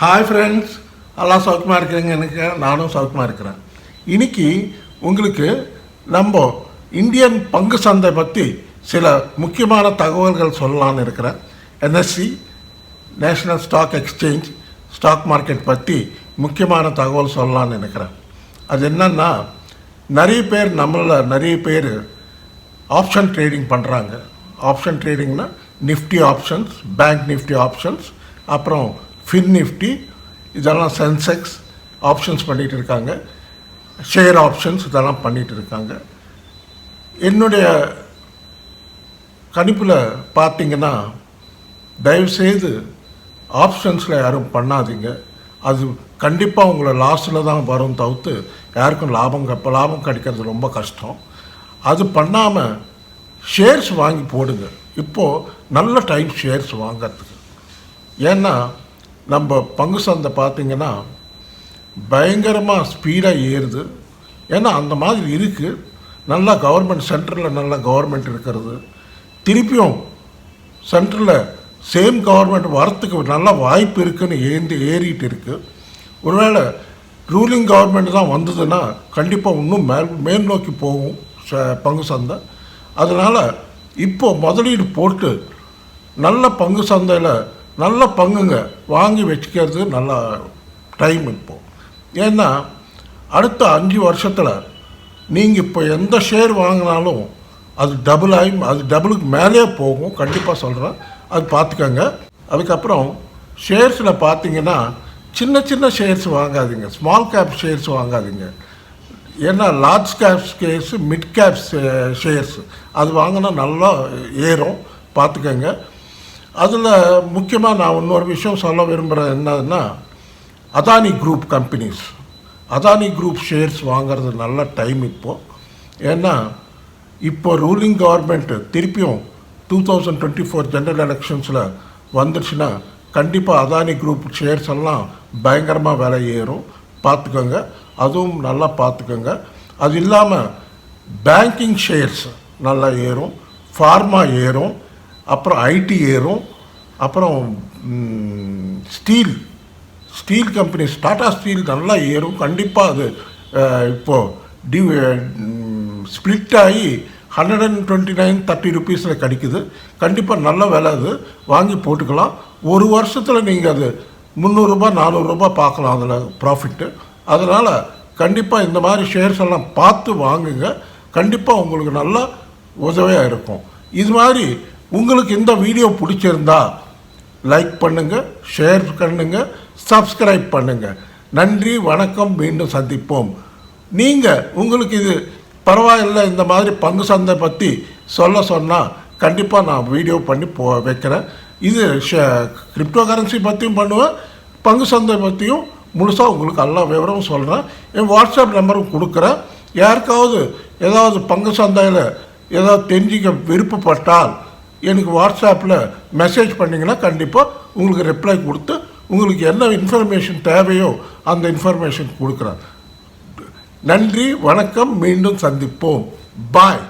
Hi friends, எல்லாம் சௌக்கியமாக இருக்கிறீங்க. எனக்கு நானும் சௌக்கியமாக இருக்கிறேன். இன்றைக்கி உங்களுக்கு நம்ம இந்தியன் பங்கு சந்தை பற்றி சில முக்கியமான தகவல்கள் சொல்லலான்னு இருக்கிறேன். NSC national stock exchange stock market பற்றி முக்கியமான தகவல் சொல்லலான்னு நினைக்கிறேன். அது என்னன்னா, நிறைய பேர் ஆப்ஷன் ட்ரேடிங் பண்ணுறாங்க. ஆப்ஷன் ட்ரேடிங்னா nifty options, bank nifty options, அப்புறம் nifty, இதெல்லாம் சென்செக்ஸ் ஆப்ஷன்ஸ் பண்ணிகிட்டு இருக்காங்க. ஷேர் ஆப்ஷன்ஸ் இதெல்லாம் பண்ணிகிட்டு இருக்காங்க. என்னுடைய கணிப்பில் பார்த்தீங்கன்னா, தயவுசெய்து ஆப்ஷன்ஸில் யாரும் பண்ணாதீங்க. அது கண்டிப்பாக உங்களை லாஸில் தான் வரும் தவிர்த்து யாருக்கும் லாபம் கிடைக்கிறது ரொம்ப கஷ்டம். அது பண்ணாமல் ஷேர்ஸ் வாங்கி போடுங்க. இப்போது நல்ல டைம் ஷேர்ஸ் வாங்கிறதுக்கு. ஏன்னா நம்ம பங்கு சந்தை பார்த்திங்கன்னா பயங்கரமாக ஸ்பீடாக ஏறுது. ஏன்னா அந்த மாதிரி இருக்குது. நல்லா கவர்மெண்ட் சென்ட்ரலில் நல்ல கவர்மெண்ட் இருக்கிறது, திருப்பியும் சென்ட்ரலில் சேம் கவர்மெண்ட் வரத்துக்கு நல்ல வாய்ப்பு இருக்குதுன்னு ஏறிட்டு இருக்குது. ஒருவேளை ரூலிங் கவர்மெண்ட் தான் வந்ததுன்னா கண்டிப்பாக இன்னும் மேல் நோக்கி போகும் பங்கு சந்தை. அதனால் இப்போது முதலீடு போட்டு நல்ல பங்கு சந்தையில் நல்ல பங்குங்க வாங்கி வச்சுக்கிறது நல்ல டைம் இப்போது. ஏன்னா அடுத்த 5 வருஷத்தில் நீங்கள் இப்போ எந்த ஷேர் வாங்கினாலும் அது டபுளுக்கு மேலே போகும். கண்டிப்பாக சொல்கிறேன், அது பார்த்துக்கோங்க. அதுக்கப்புறம் ஷேர்ஸில் பார்த்தீங்கன்னா சின்ன ஷேர்ஸ் வாங்காதீங்க, ஸ்மால் கேப் ஷேர்ஸ் வாங்காதீங்க. ஏன்னா large cap shares, mid cap shares அது வாங்கினா நல்லா ஏறும், பார்த்துக்கோங்க. அதில் முக்கியமாக நான் இன்னொரு விஷயம் சொல்ல விரும்புகிறேன். என்னதுன்னா, Adani group companies, Adani group shares வாங்கிறது நல்ல டைம் இப்போது. ஏன்னா இப்போ ரூலிங் கவர்மெண்ட்டு திருப்பியும் 2024 ஜெனரல் எலெக்ஷன்ஸில் வந்துடுச்சுன்னா கண்டிப்பாக அதானி குரூப் ஷேர்ஸ் எல்லாம் பயங்கரமாக விலை ஏறும், பார்த்துக்கோங்க. அதுவும் நல்லா பார்த்துக்கோங்க. அது இல்லாமல் பேங்கிங் ஷேர்ஸ் நல்லா ஏறும், ஃபார்மா ஏறும், அப்புறம் ஐடி ஏறும், அப்புறம் ஸ்டீல் கம்பெனிஸ், டாடா ஸ்டீல் நல்லா ஏறும். கண்டிப்பாக அது இப்போது ஸ்ப்ளிட் ஆகி 129-30 ருபீஸில் கிடைக்குது. கண்டிப்பாக நல்ல விலை, அது வாங்கி போட்டுக்கலாம். ஒரு வருஷத்தில் நீங்கள் அது 300-400 பார்க்கலாம் அதில் ப்ராஃபிட்டு. அதனால் கண்டிப்பாக இந்த மாதிரி ஷேர்ஸ் எல்லாம் பார்த்து வாங்குங்க. கண்டிப்பாக உங்களுக்கு நல்லா உதவியாக இருக்கும். இது மாதிரி உங்களுக்கு இந்த வீடியோ பிடிச்சிருந்தா லைக் பண்ணுங்கள், ஷேர் பண்ணுங்கள், சப்ஸ்கிரைப் பண்ணுங்கள். நன்றி, வணக்கம். மீண்டும் சந்திப்போம். நீங்கள் உங்களுக்கு இது பரவாயில்லை, இந்த மாதிரி பங்கு சந்தை பற்றி சொன்னால் கண்டிப்பாக நான் வீடியோ பண்ணி வைக்கிறேன். இது கிரிப்டோ கரன்சி பற்றியும் பண்ணுவேன், பங்கு சந்தை பற்றியும் முழுசாக உங்களுக்கு எல்லா விவரமும் சொல்கிறேன். என் வாட்ஸ்அப் நம்பரும் கொடுக்குறேன். யாருக்காவது ஏதாவது பங்கு சந்தையில் ஏதாவது தெரிஞ்சிக்க விருப்பப்பட்டால் எனக்கு வாட்ஸ்அப்பில் மெசேஜ் பண்ணிங்கன்னா கண்டிப்பாக உங்களுக்கு ரிப்ளை கொடுத்து உங்களுக்கு என்ன இன்ஃபர்மேஷன் தேவையோ அந்த இன்ஃபர்மேஷன் கொடுக்குறேன். நன்றி, வணக்கம். மீண்டும் சந்திப்போம். பாய்.